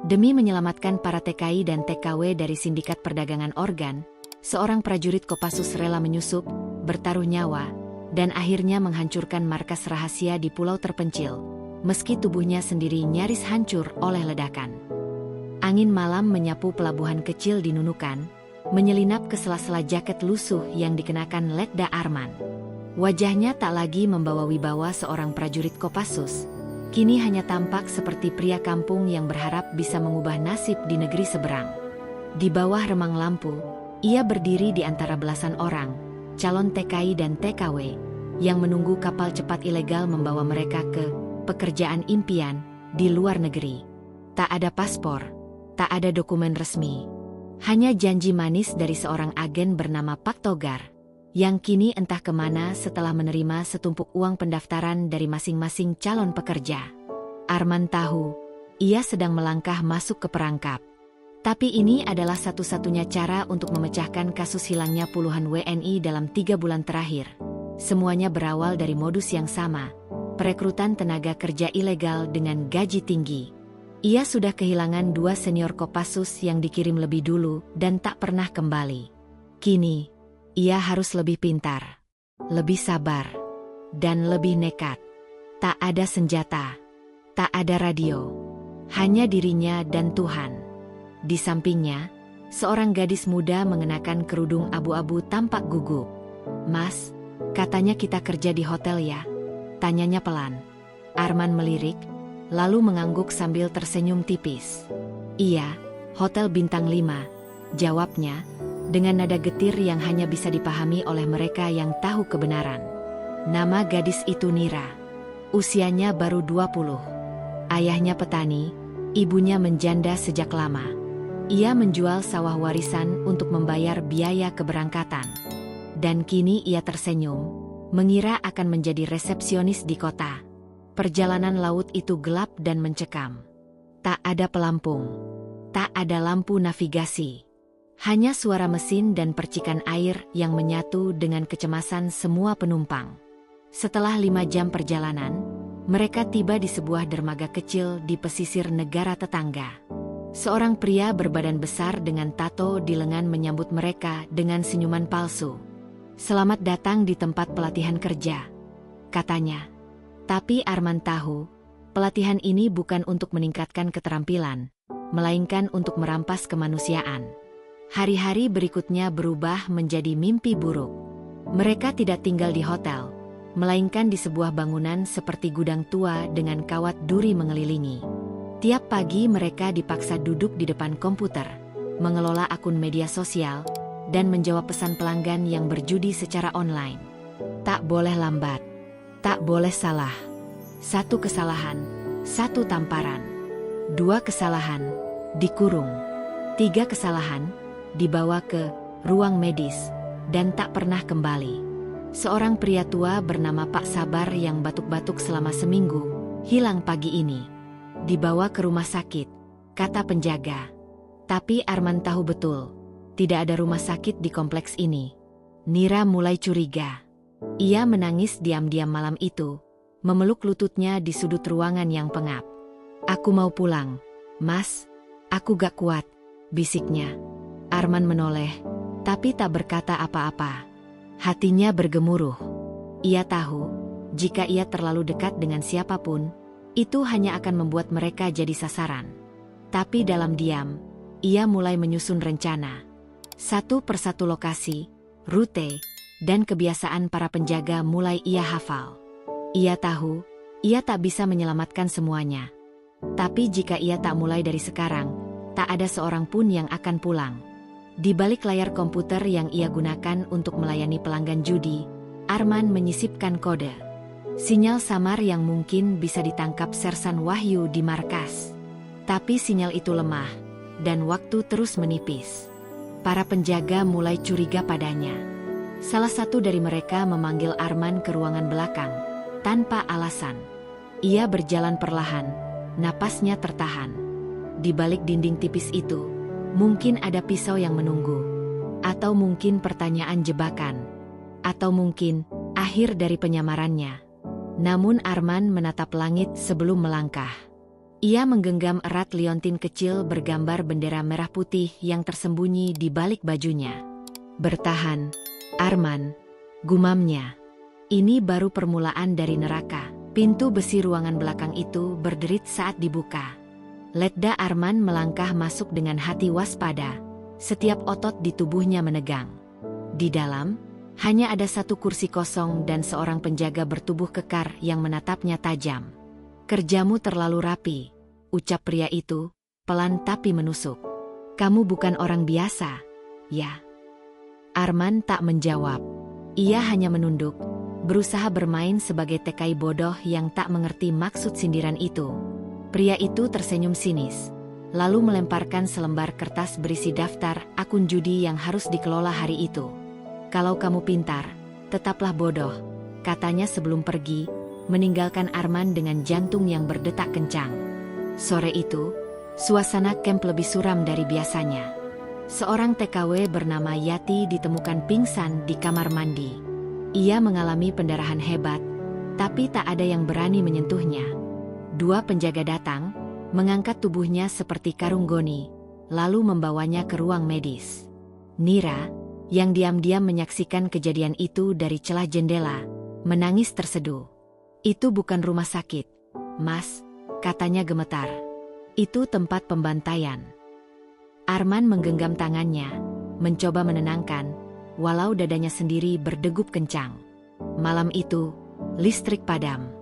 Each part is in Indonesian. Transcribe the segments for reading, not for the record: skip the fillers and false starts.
Demi menyelamatkan para TKI dan TKW dari sindikat perdagangan organ, seorang prajurit Kopassus rela menyusup, bertaruh nyawa, dan akhirnya menghancurkan markas rahasia di pulau terpencil, meski tubuhnya sendiri nyaris hancur oleh ledakan. Angin malam menyapu pelabuhan kecil di Nunukan, menyelinap ke sela-sela jaket lusuh yang dikenakan Letda Arman. Wajahnya tak lagi membawa wibawa seorang prajurit Kopassus. Kini hanya tampak seperti pria kampung yang berharap bisa mengubah nasib di negeri seberang. Di bawah remang lampu, ia berdiri di antara belasan orang, calon TKI dan TKW, yang menunggu kapal cepat ilegal membawa mereka ke pekerjaan impian di luar negeri. Tak ada paspor, tak ada dokumen resmi. Hanya janji manis dari seorang agen bernama Pak Togar, yang kini entah kemana setelah menerima setumpuk uang pendaftaran dari masing-masing calon pekerja. Arman tahu, ia sedang melangkah masuk ke perangkap. Tapi ini adalah satu-satunya cara untuk memecahkan kasus hilangnya puluhan WNI dalam 3 bulan terakhir. Semuanya berawal dari modus yang sama, perekrutan tenaga kerja ilegal dengan gaji tinggi. Ia sudah kehilangan 2 senior Kopassus yang dikirim lebih dulu dan tak pernah kembali. Kini, ia harus lebih pintar, lebih sabar, dan lebih nekat. Tak ada senjata, tak ada radio, hanya dirinya dan Tuhan. Di sampingnya, seorang gadis muda mengenakan kerudung abu-abu tampak gugup. "Mas, katanya kita kerja di hotel ya?" tanyanya pelan. Arman melirik, lalu mengangguk sambil tersenyum tipis. "Iya, hotel bintang 5, jawabnya, dengan nada getir yang hanya bisa dipahami oleh mereka yang tahu kebenaran. Nama gadis itu Nira. Usianya baru 20. Ayahnya petani, ibunya menjanda sejak lama. Ia menjual sawah warisan untuk membayar biaya keberangkatan. Dan kini ia tersenyum, mengira akan menjadi resepsionis di kota. Perjalanan laut itu gelap dan mencekam. Tak ada pelampung, tak ada lampu navigasi. Hanya suara mesin dan percikan air yang menyatu dengan kecemasan semua penumpang. Setelah 5 jam perjalanan, mereka tiba di sebuah dermaga kecil di pesisir negara tetangga. Seorang pria berbadan besar dengan tato di lengan menyambut mereka dengan senyuman palsu. "Selamat datang di tempat pelatihan kerja," katanya. Tapi Arman tahu, pelatihan ini bukan untuk meningkatkan keterampilan, melainkan untuk merampas kemanusiaan. Hari-hari berikutnya berubah menjadi mimpi buruk. Mereka tidak tinggal di hotel, melainkan di sebuah bangunan seperti gudang tua dengan kawat duri mengelilingi. Tiap pagi mereka dipaksa duduk di depan komputer, mengelola akun media sosial, dan menjawab pesan pelanggan yang berjudi secara online. Tak boleh lambat, tak boleh salah. 1 kesalahan, 1 tamparan. 2 kesalahan, dikurung. 3 kesalahan, dibawa ke ruang medis, dan tak pernah kembali. Seorang pria tua bernama Pak Sabar yang batuk-batuk selama seminggu, hilang pagi ini. Dibawa ke rumah sakit, kata penjaga. Tapi Arman tahu betul, tidak ada rumah sakit di kompleks ini. Nira mulai curiga. Ia menangis diam-diam malam itu, memeluk lututnya di sudut ruangan yang pengap. "Aku mau pulang, Mas. Aku gak kuat," bisiknya. Arman menoleh, tapi tak berkata apa-apa. Hatinya bergemuruh. Ia tahu, jika ia terlalu dekat dengan siapapun, itu hanya akan membuat mereka jadi sasaran. Tapi dalam diam, ia mulai menyusun rencana. 1 persatu lokasi, rute, dan kebiasaan para penjaga mulai ia hafal. Ia tahu, ia tak bisa menyelamatkan semuanya. Tapi jika ia tak mulai dari sekarang, tak ada seorang pun yang akan pulang. Di balik layar komputer yang ia gunakan untuk melayani pelanggan judi, Arman menyisipkan kode. Sinyal samar yang mungkin bisa ditangkap Sersan Wahyu di markas. Tapi sinyal itu lemah, dan waktu terus menipis. Para penjaga mulai curiga padanya. Salah satu dari mereka memanggil Arman ke ruangan belakang, tanpa alasan. Ia berjalan perlahan, napasnya tertahan. Di balik dinding tipis itu, mungkin ada pisau yang menunggu, atau mungkin pertanyaan jebakan, atau mungkin akhir dari penyamarannya. Namun Arman menatap langit sebelum melangkah. Ia menggenggam erat liontin kecil bergambar bendera merah putih yang tersembunyi di balik bajunya. "Bertahan, Arman," gumamnya. "Ini baru permulaan dari neraka." Pintu besi ruangan belakang itu berderit saat dibuka. Letda Arman melangkah masuk dengan hati waspada. Setiap otot di tubuhnya menegang. Di dalam, hanya ada satu kursi kosong dan seorang penjaga bertubuh kekar yang menatapnya tajam. "Kerjamu terlalu rapi," ucap pria itu, pelan tapi menusuk. "Kamu bukan orang biasa, ya?" Arman tak menjawab. Ia hanya menunduk, berusaha bermain sebagai TKI bodoh yang tak mengerti maksud sindiran itu. Pria itu tersenyum sinis, lalu melemparkan selembar kertas berisi daftar akun judi yang harus dikelola hari itu. "Kalau kamu pintar, tetaplah bodoh," katanya sebelum pergi, meninggalkan Arman dengan jantung yang berdetak kencang. Sore itu, suasana camp lebih suram dari biasanya. Seorang TKW bernama Yati ditemukan pingsan di kamar mandi. Ia mengalami pendarahan hebat, tapi tak ada yang berani menyentuhnya. Dua penjaga datang, mengangkat tubuhnya seperti karung goni, lalu membawanya ke ruang medis. Nira, yang diam-diam menyaksikan kejadian itu dari celah jendela, menangis terseduh. "Itu bukan rumah sakit, Mas," katanya gemetar. "Itu tempat pembantaian." Arman menggenggam tangannya, mencoba menenangkan, walau dadanya sendiri berdegup kencang. Malam itu, listrik padam.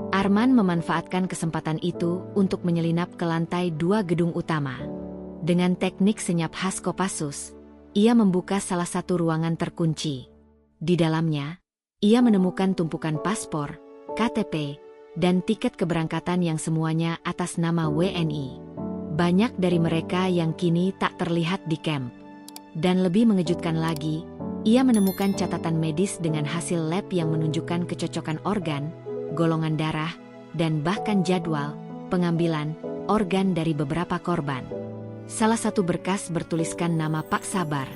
Arman memanfaatkan kesempatan itu untuk menyelinap ke lantai 2 gedung utama. Dengan teknik senyap khas Kopassus, ia membuka salah satu ruangan terkunci. Di dalamnya, ia menemukan tumpukan paspor, KTP, dan tiket keberangkatan yang semuanya atas nama WNI. Banyak dari mereka yang kini tak terlihat di camp. Dan lebih mengejutkan lagi, ia menemukan catatan medis dengan hasil lab yang menunjukkan kecocokan organ, golongan darah, dan bahkan jadwal pengambilan organ dari beberapa korban. Salah satu berkas bertuliskan nama Pak Sabar,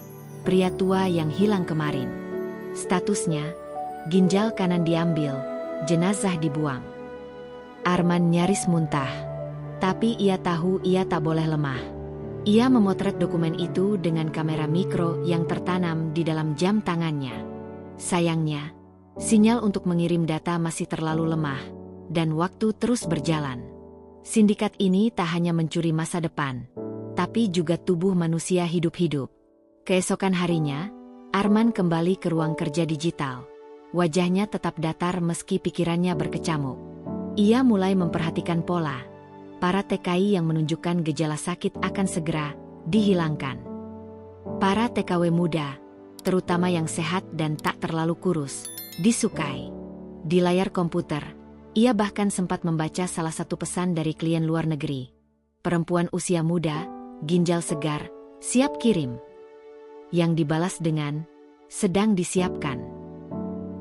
pria tua yang hilang kemarin. Statusnya, ginjal kanan diambil, jenazah dibuang. Arman nyaris muntah. Tapi ia tahu ia tak boleh lemah. Ia memotret dokumen itu dengan kamera mikro yang tertanam di dalam jam tangannya. Sayangnya, sinyal untuk mengirim data masih terlalu lemah, dan waktu terus berjalan. Sindikat ini tak hanya mencuri masa depan, tapi juga tubuh manusia hidup-hidup. Keesokan harinya, Arman kembali ke ruang kerja digital. Wajahnya tetap datar meski pikirannya berkecamuk. Ia mulai memperhatikan pola. Para TKI yang menunjukkan gejala sakit akan segera dihilangkan. Para TKW muda, terutama yang sehat dan tak terlalu kurus, disukai. Di layar komputer, ia bahkan sempat membaca salah satu pesan dari klien luar negeri. "Perempuan usia muda, ginjal segar, siap kirim." Yang dibalas dengan, "Sedang disiapkan."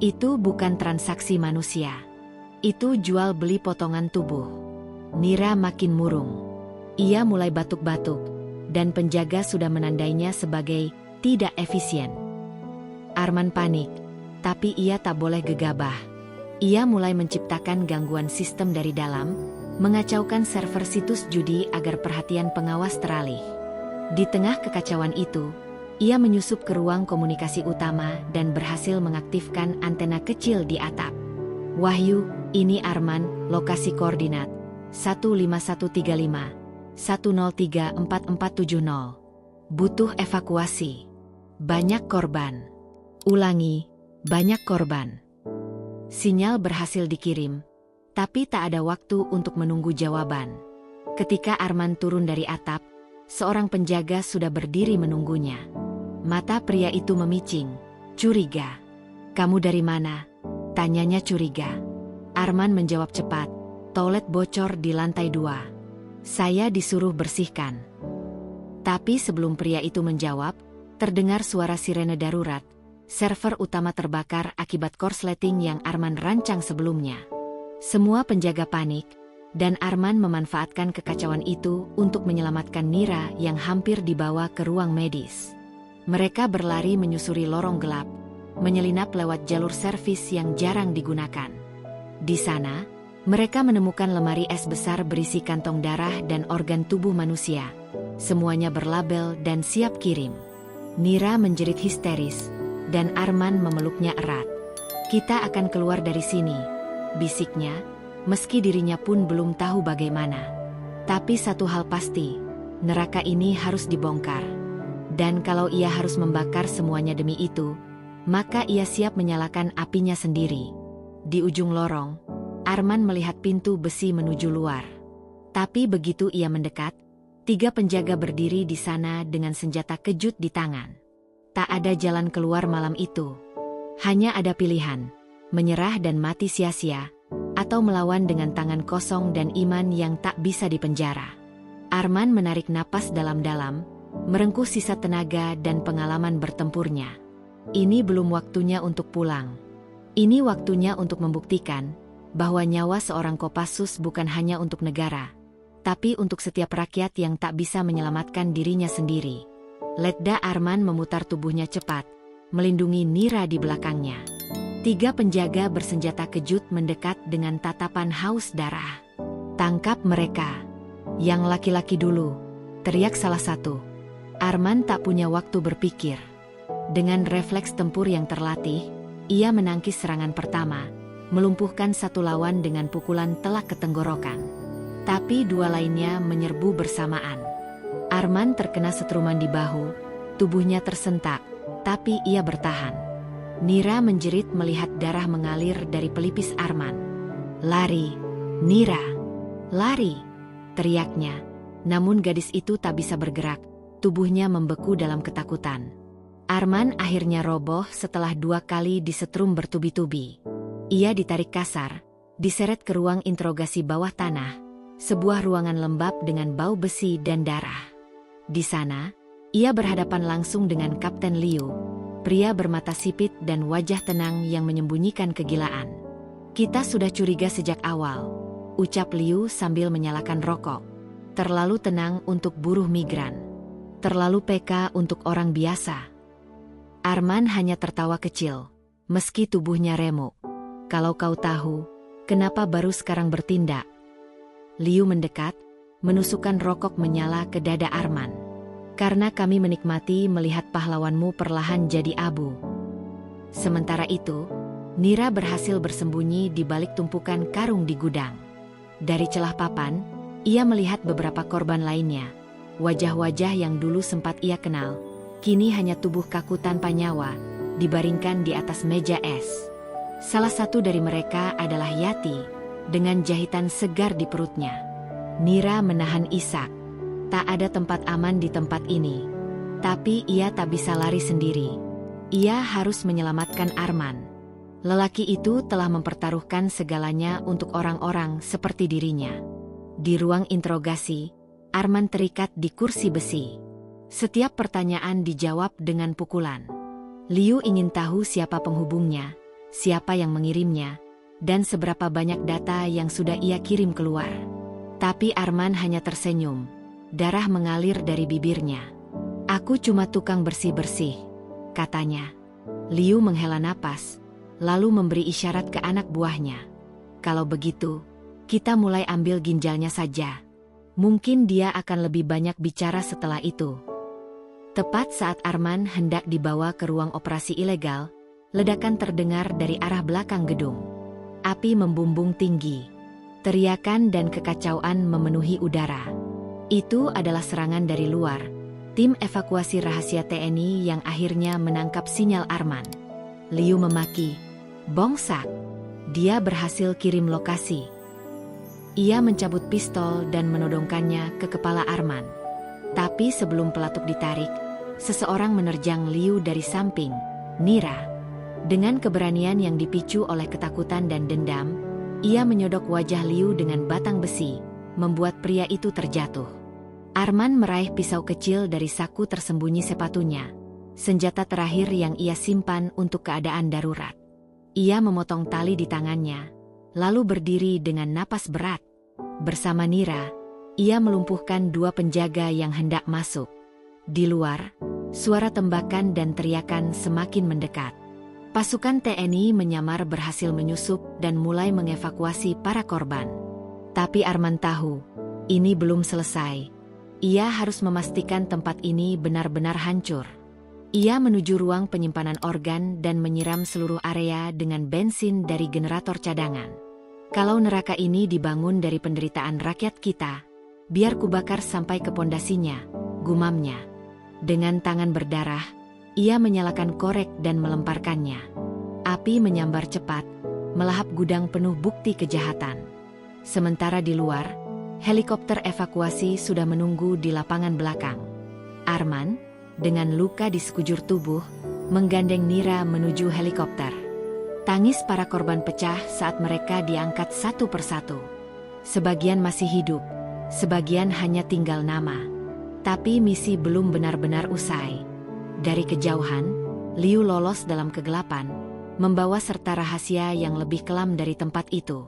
Itu bukan transaksi manusia. Itu jual beli potongan tubuh. Nira makin murung. Ia mulai batuk-batuk, dan penjaga sudah menandainya sebagai tidak efisien. Arman panik, tapi ia tak boleh gegabah. Ia mulai menciptakan gangguan sistem dari dalam, mengacaukan server situs judi agar perhatian pengawas teralih. Di tengah kekacauan itu, ia menyusup ke ruang komunikasi utama dan berhasil mengaktifkan antena kecil di atap. "Wahyu, ini Arman, lokasi koordinat 15135, 1034470. Butuh evakuasi. Banyak korban." Ulangi, banyak korban. Sinyal berhasil dikirim, tapi tak ada waktu untuk menunggu jawaban. Ketika Arman turun dari atap, seorang penjaga sudah berdiri menunggunya. Mata pria itu memicing, curiga. "Kamu dari mana?" tanyanya curiga. Arman menjawab cepat, "Toilet bocor di lantai 2. Saya disuruh bersihkan." Tapi sebelum pria itu menjawab, terdengar suara sirene darurat. Server utama terbakar akibat korsleting yang Arman rancang sebelumnya. Semua penjaga panik, dan Arman memanfaatkan kekacauan itu untuk menyelamatkan Nira yang hampir dibawa ke ruang medis. Mereka berlari menyusuri lorong gelap, menyelinap lewat jalur servis yang jarang digunakan. Di sana, Mereka menemukan lemari es besar berisi kantong darah dan organ tubuh manusia. Semuanya berlabel dan siap kirim. Nira menjerit histeris, dan Arman memeluknya erat. "Kita akan keluar dari sini," bisiknya, meski dirinya pun belum tahu bagaimana. Tapi satu hal pasti, neraka ini harus dibongkar. Dan kalau ia harus membakar semuanya demi itu, maka ia siap menyalakan apinya sendiri. Di ujung lorong, Arman melihat pintu besi menuju luar. Tapi begitu ia mendekat, 3 penjaga berdiri di sana dengan senjata kejut di tangan. Tak ada jalan keluar malam itu. Hanya ada pilihan, menyerah dan mati sia-sia, atau melawan dengan tangan kosong dan iman yang tak bisa dipenjara. Arman menarik napas dalam-dalam, merengkuh sisa tenaga dan pengalaman bertempurnya. Ini belum waktunya untuk pulang. Ini waktunya untuk membuktikan bahwa nyawa seorang Kopassus bukan hanya untuk negara, tapi untuk setiap rakyat yang tak bisa menyelamatkan dirinya sendiri. Letda Arman memutar tubuhnya cepat, melindungi Nira di belakangnya. 3 penjaga bersenjata kejut mendekat dengan tatapan haus darah. "Tangkap mereka. Yang laki-laki dulu," teriak salah satu. Arman tak punya waktu berpikir. Dengan refleks tempur yang terlatih, ia menangkis serangan pertama, melumpuhkan satu lawan dengan pukulan telak ke tenggorokan. Tapi 2 lainnya menyerbu bersamaan. Arman terkena setruman di bahu, tubuhnya tersentak, tapi ia bertahan. Nira menjerit melihat darah mengalir dari pelipis Arman. "Lari, Nira! Lari!" teriaknya. Namun gadis itu tak bisa bergerak, tubuhnya membeku dalam ketakutan. Arman akhirnya roboh setelah 2 kali disetrum bertubi-tubi. Ia ditarik kasar, diseret ke ruang interogasi bawah tanah, sebuah ruangan lembab dengan bau besi dan darah. Di sana, ia berhadapan langsung dengan Kapten Liu, pria bermata sipit dan wajah tenang yang menyembunyikan kegilaan. "Kita sudah curiga sejak awal," ucap Liu sambil menyalakan rokok. "Terlalu tenang untuk buruh migran. Terlalu peka untuk orang biasa." Arman hanya tertawa kecil, meski tubuhnya remuk. "Kalau kau tahu, kenapa baru sekarang bertindak?" Liu mendekat, menusukkan rokok menyala ke dada Arman. "Karena kami menikmati melihat pahlawanmu perlahan jadi abu." Sementara itu, Nira berhasil bersembunyi di balik tumpukan karung di gudang. Dari celah papan, ia melihat beberapa korban lainnya. Wajah-wajah yang dulu sempat ia kenal, kini hanya tubuh kaku tanpa nyawa, dibaringkan di atas meja es. Salah satu dari mereka adalah Yati, dengan jahitan segar di perutnya. Nira menahan isak. Tak ada tempat aman di tempat ini. Tapi ia tak bisa lari sendiri. Ia harus menyelamatkan Arman. Lelaki itu telah mempertaruhkan segalanya untuk orang-orang seperti dirinya. Di ruang interogasi, Arman terikat di kursi besi. Setiap pertanyaan dijawab dengan pukulan. Liu ingin tahu siapa penghubungnya, siapa yang mengirimnya, dan seberapa banyak data yang sudah ia kirim keluar. Tapi Arman hanya tersenyum. Darah mengalir dari bibirnya. "Aku cuma tukang bersih-bersih," katanya. Liu menghela napas, lalu memberi isyarat ke anak buahnya. "Kalau begitu, kita mulai ambil ginjalnya saja. Mungkin dia akan lebih banyak bicara setelah itu." Tepat saat Arman hendak dibawa ke ruang operasi ilegal, ledakan terdengar dari arah belakang gedung. Api membumbung tinggi. Teriakan dan kekacauan memenuhi udara. Itu adalah serangan dari luar, tim evakuasi rahasia TNI yang akhirnya menangkap sinyal Arman. Liu memaki, "Bongsak! Dia berhasil kirim lokasi." Ia mencabut pistol dan menodongkannya ke kepala Arman. Tapi sebelum pelatuk ditarik, seseorang menerjang Liu dari samping. Nira. Dengan keberanian yang dipicu oleh ketakutan dan dendam, ia menyodok wajah Liu dengan batang besi, membuat pria itu terjatuh. Arman meraih pisau kecil dari saku tersembunyi sepatunya, senjata terakhir yang ia simpan untuk keadaan darurat. Ia memotong tali di tangannya, lalu berdiri dengan napas berat. Bersama Nira, ia melumpuhkan 2 penjaga yang hendak masuk. Di luar, suara tembakan dan teriakan semakin mendekat. Pasukan TNI menyamar berhasil menyusup dan mulai mengevakuasi para korban. Tapi Arman tahu, ini belum selesai. Ia harus memastikan tempat ini benar-benar hancur. Ia menuju ruang penyimpanan organ dan menyiram seluruh area dengan bensin dari generator cadangan. Kalau neraka ini dibangun dari penderitaan rakyat kita, biar kubakar sampai ke pondasinya, gumamnya. Dengan tangan berdarah, ia menyalakan korek dan melemparkannya. Api menyambar cepat, melahap gudang penuh bukti kejahatan. Sementara di luar, helikopter evakuasi sudah menunggu di lapangan belakang. Arman, dengan luka di sekujur tubuh, menggandeng Nira menuju helikopter. Tangis para korban pecah saat mereka diangkat satu persatu. Sebagian masih hidup, sebagian hanya tinggal nama. Tapi misi belum benar-benar usai. Dari kejauhan, Liu lolos dalam kegelapan, membawa serta rahasia yang lebih kelam dari tempat itu.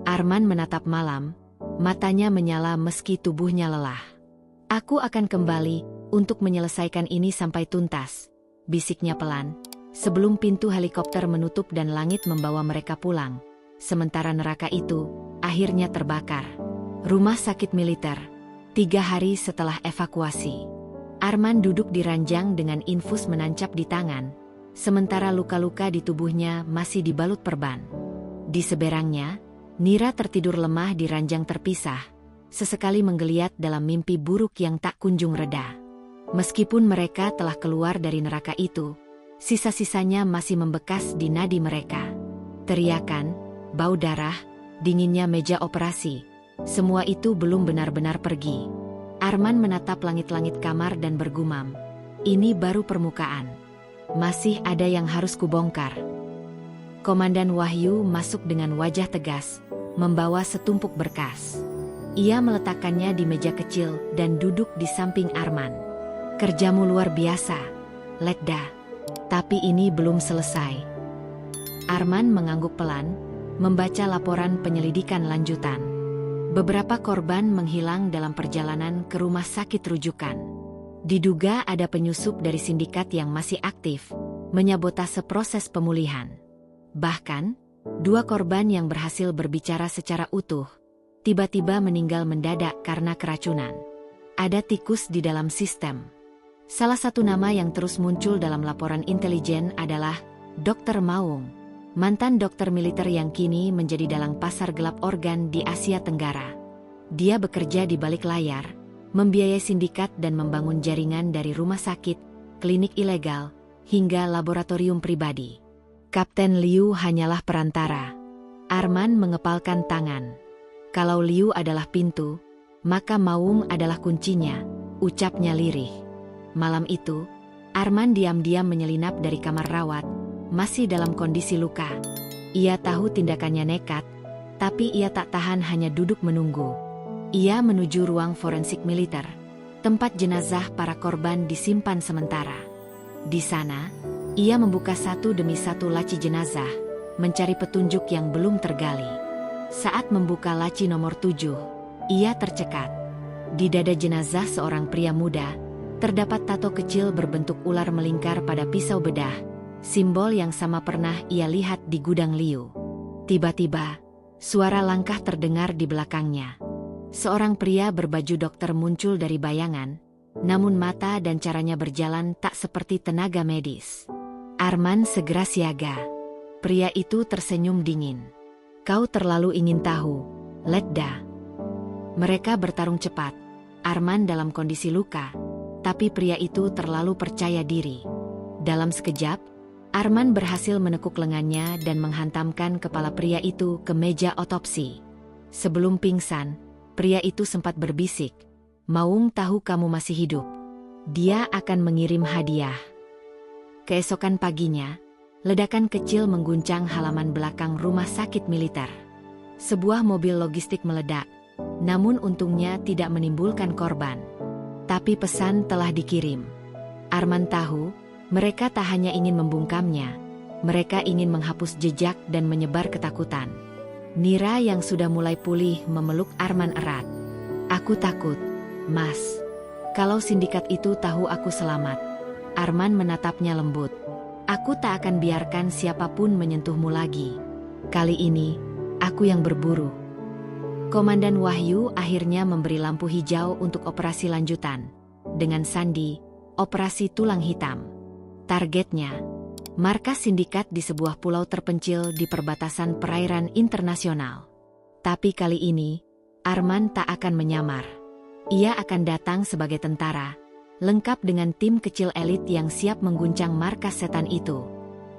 Arman menatap malam, matanya menyala meski tubuhnya lelah. Aku akan kembali untuk menyelesaikan ini sampai tuntas, bisiknya pelan, sebelum pintu helikopter menutup dan langit membawa mereka pulang. Sementara neraka itu akhirnya terbakar. Rumah sakit militer, 3 hari setelah evakuasi. Arman duduk di ranjang dengan infus menancap di tangan, sementara luka-luka di tubuhnya masih dibalut perban. Di seberangnya, Nira tertidur lemah di ranjang terpisah, sesekali menggeliat dalam mimpi buruk yang tak kunjung reda. Meskipun mereka telah keluar dari neraka itu, sisa-sisanya masih membekas di nadi mereka. Teriakan, bau darah, dinginnya meja operasi, semua itu belum benar-benar pergi. Arman menatap langit-langit kamar dan bergumam, ini baru permukaan. Masih ada yang harus kubongkar. Komandan Wahyu masuk dengan wajah tegas, membawa setumpuk berkas. Ia meletakkannya di meja kecil dan duduk di samping Arman. Kerjamu luar biasa, Letda. Tapi ini belum selesai. Arman mengangguk pelan, membaca laporan penyelidikan lanjutan. Beberapa korban menghilang dalam perjalanan ke rumah sakit rujukan. Diduga ada penyusup dari sindikat yang masih aktif, menyabotase proses pemulihan. Bahkan, 2 korban yang berhasil berbicara secara utuh, tiba-tiba meninggal mendadak karena keracunan. Ada tikus di dalam sistem. Salah satu nama yang terus muncul dalam laporan intelijen adalah Dr. Maung, mantan dokter militer yang kini menjadi dalang pasar gelap organ di Asia Tenggara. Dia bekerja di balik layar, membiayai sindikat dan membangun jaringan dari rumah sakit, klinik ilegal, hingga laboratorium pribadi. Kapten Liu hanyalah perantara. Arman mengepalkan tangan. Kalau Liu adalah pintu, maka Maung adalah kuncinya, ucapnya lirih. Malam itu, Arman diam-diam menyelinap dari kamar rawat, masih dalam kondisi luka. Ia tahu tindakannya nekat, tapi ia tak tahan hanya duduk menunggu. Ia menuju ruang forensik militer, tempat jenazah para korban disimpan sementara. Di sana, ia membuka satu demi satu laci jenazah, mencari petunjuk yang belum tergali. Saat membuka laci nomor 7, ia tercekat. Di dada jenazah seorang pria muda, terdapat tato kecil berbentuk ular melingkar pada pisau bedah, simbol yang sama pernah ia lihat di gudang Liu. Tiba-tiba, suara langkah terdengar di belakangnya. Seorang pria berbaju dokter muncul dari bayangan, namun mata dan caranya berjalan tak seperti tenaga medis. Arman segera siaga. Pria itu tersenyum dingin. Kau terlalu ingin tahu, Letda. Mereka bertarung cepat. Arman dalam kondisi luka, tapi pria itu terlalu percaya diri. Dalam sekejap, Arman berhasil menekuk lengannya dan menghantamkan kepala pria itu ke meja otopsi. Sebelum pingsan, pria itu sempat berbisik, Maung tahu kamu masih hidup. Dia akan mengirim hadiah. Keesokan paginya, ledakan kecil mengguncang halaman belakang rumah sakit militer. Sebuah mobil logistik meledak, namun untungnya tidak menimbulkan korban. Tapi pesan telah dikirim. Arman tahu, mereka tak hanya ingin membungkamnya, mereka ingin menghapus jejak dan menyebar ketakutan. Nira yang sudah mulai pulih memeluk Arman erat. Aku takut, Mas. Kalau sindikat itu tahu aku selamat. Arman menatapnya lembut. Aku tak akan biarkan siapapun menyentuhmu lagi. Kali ini, aku yang berburu. Komandan Wahyu akhirnya memberi lampu hijau untuk operasi lanjutan. Dengan sandi, operasi tulang hitam. Targetnya, markas sindikat di sebuah pulau terpencil di perbatasan perairan internasional. Tapi kali ini, Arman tak akan menyamar. Ia akan datang sebagai tentara, lengkap dengan tim kecil elit yang siap mengguncang markas setan itu.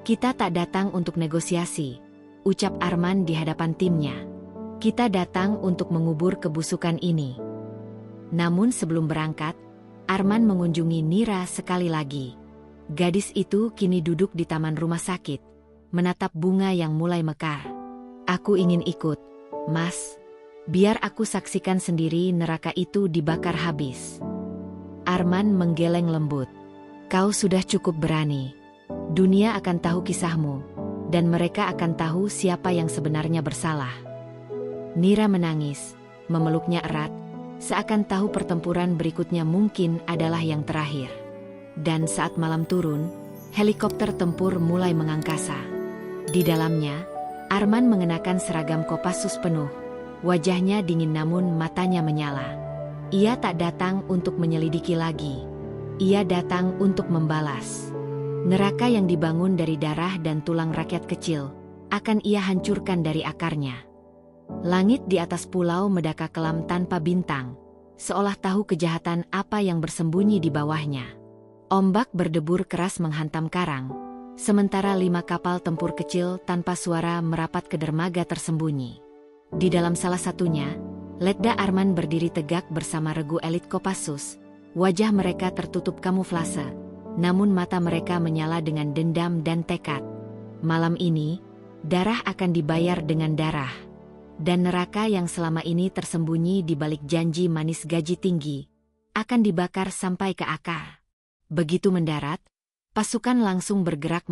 Kita tak datang untuk negosiasi, ucap Arman di hadapan timnya. Kita datang untuk mengubur kebusukan ini. Namun sebelum berangkat, Arman mengunjungi Nira sekali lagi. Gadis itu kini duduk di taman rumah sakit, menatap bunga yang mulai mekar. Aku ingin ikut, Mas. Biar aku saksikan sendiri neraka itu dibakar habis. Arman menggeleng lembut. Kau sudah cukup berani. Dunia akan tahu kisahmu, dan mereka akan tahu siapa yang sebenarnya bersalah. Nira menangis, memeluknya erat, seakan tahu pertempuran berikutnya mungkin adalah yang terakhir. Dan saat malam turun, helikopter tempur mulai mengangkasa. Di dalamnya, Arman mengenakan seragam Kopassus penuh. Wajahnya dingin namun matanya menyala. Ia tak datang untuk menyelidiki lagi. Ia datang untuk membalas. Neraka yang dibangun dari darah dan tulang rakyat kecil, akan ia hancurkan dari akarnya. Langit di atas pulau mendaka kelam tanpa bintang, seolah tahu kejahatan apa yang bersembunyi di bawahnya. Ombak berdebur keras menghantam karang, sementara 5 kapal tempur kecil tanpa suara merapat ke dermaga tersembunyi. Di dalam salah satunya, Letda Arman berdiri tegak bersama regu elit Kopassus. Wajah mereka tertutup kamuflase, namun mata mereka menyala dengan dendam dan tekad. Malam ini, darah akan dibayar dengan darah. Dan neraka yang selama ini tersembunyi di balik janji manis gaji tinggi, akan dibakar sampai ke akar. Begitu mendarat, pasukan langsung bergerak